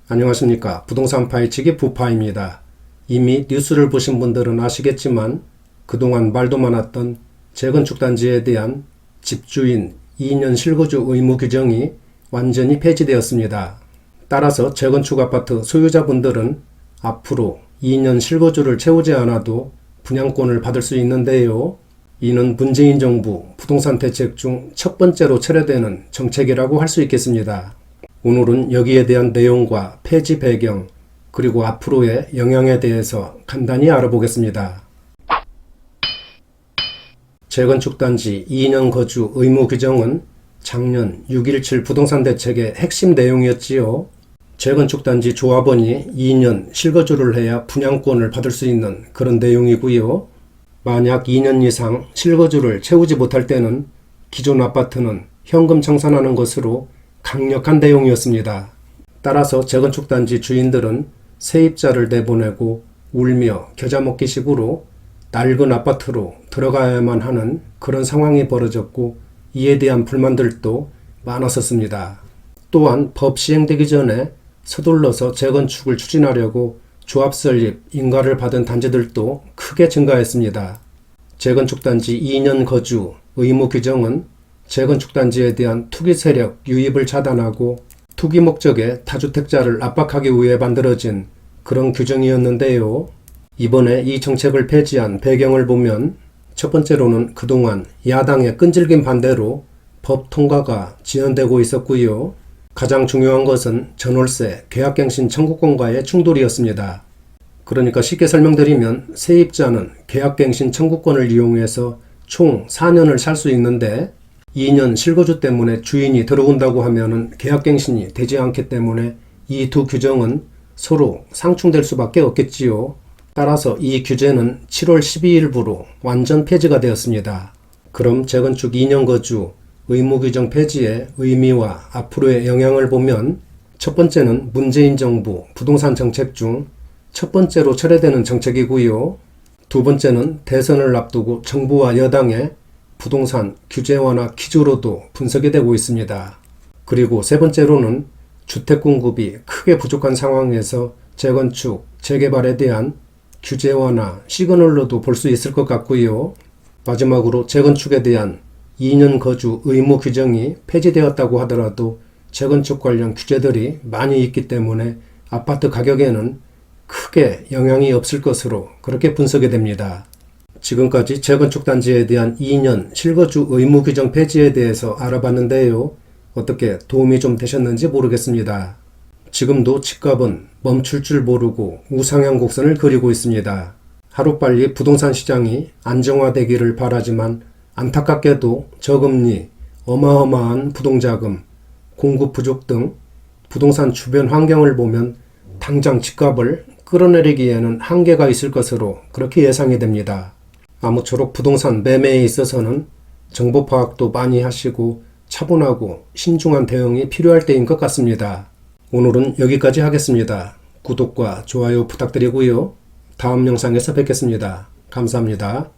안녕하십니까. 부동산 파헤치기 부파입니다. 이미 뉴스를 보신 분들은 아시겠지만 그동안 말도 많았던 재건축 단지에 대한 집주인 2년 실거주 의무 규정이 완전히 폐지되었습니다. 따라서 재건축 아파트 소유자분들은 앞으로 2년 실거주를 채우지 않아도 분양권을 받을 수 있는데요. 이는 문재인 정부 부동산 대책 중 첫 번째로 철회되는 정책이라고 할 수 있겠습니다. 오늘은 여기에 대한 내용과 폐지 배경, 그리고 앞으로의 영향에 대해서 간단히 알아보겠습니다. 재건축 단지 2년 거주 의무 규정은 작년 6.17 부동산 대책의 핵심 내용이었지요. 재건축 단지 조합원이 2년 실거주를 해야 분양권을 받을 수 있는 그런 내용이고요. 만약 2년 이상 실거주를 채우지 못할 때는 기존 아파트는 현금 청산하는 것으로 강력한 내용이었습니다. 따라서 재건축 단지 주인들은 세입자를 내보내고 울며 겨자 먹기 식으로 낡은 아파트로 들어가야만 하는 그런 상황이 벌어졌고, 이에 대한 불만들도 많았었습니다. 또한 법 시행되기 전에 서둘러서 재건축을 추진하려고 조합 설립, 인가를 받은 단지들도 크게 증가했습니다. 재건축 단지 2년 거주 의무 규정은 재건축 단지에 대한 투기 세력 유입을 차단하고 투기 목적의 다주택자를 압박하기 위해 만들어진 그런 규정이었는데요. 이번에 이 정책을 폐지한 배경을 보면 첫 번째로는 그동안 야당의 끈질긴 반대로 법 통과가 지연되고 있었고요. 가장 중요한 것은 전월세 계약갱신 청구권과의 충돌이었습니다. 그러니까 쉽게 설명드리면 세입자는 계약갱신 청구권을 이용해서 총 4년을 살 수 있는데 2년 실거주 때문에 주인이 들어온다고 하면은 계약갱신이 되지 않기 때문에 이 두 규정은 서로 상충될 수밖에 없겠지요. 따라서 이 규제는 7월 12일부로 완전 폐지가 되었습니다. 그럼 재건축 2년 거주 의무 규정 폐지의 의미와 앞으로의 영향을 보면 첫 번째는 문재인 정부 부동산 정책 중 첫 번째로 철회되는 정책이고요. 두 번째는 대선을 앞두고 정부와 여당의 부동산 규제 완화 퀴즈로도 분석이 되고 있습니다. 그리고 세 번째로는 주택 공급이 크게 부족한 상황에서 재건축, 재개발에 대한 규제 완화 시그널로도 볼 수 있을 것 같고요. 마지막으로 재건축에 대한 2년 거주 의무 규정이 폐지되었다고 하더라도 재건축 관련 규제들이 많이 있기 때문에 아파트 가격에는 크게 영향이 없을 것으로 그렇게 분석이 됩니다. 지금까지 재건축 단지에 대한 2년 실거주 의무 규정 폐지에 대해서 알아봤는데요. 어떻게 도움이 좀 되셨는지 모르겠습니다. 지금도 집값은 멈출 줄 모르고 우상향 곡선을 그리고 있습니다. 하루빨리 부동산 시장이 안정화되기를 바라지만 안타깝게도 저금리, 어마어마한 부동자금, 공급 부족 등 부동산 주변 환경을 보면 당장 집값을 끌어내리기에는 한계가 있을 것으로 그렇게 예상이 됩니다. 아무쪼록 부동산 매매에 있어서는 정보 파악도 많이 하시고 차분하고 신중한 대응이 필요할 때인 것 같습니다. 오늘은 여기까지 하겠습니다. 구독과 좋아요 부탁드리고요. 다음 영상에서 뵙겠습니다. 감사합니다.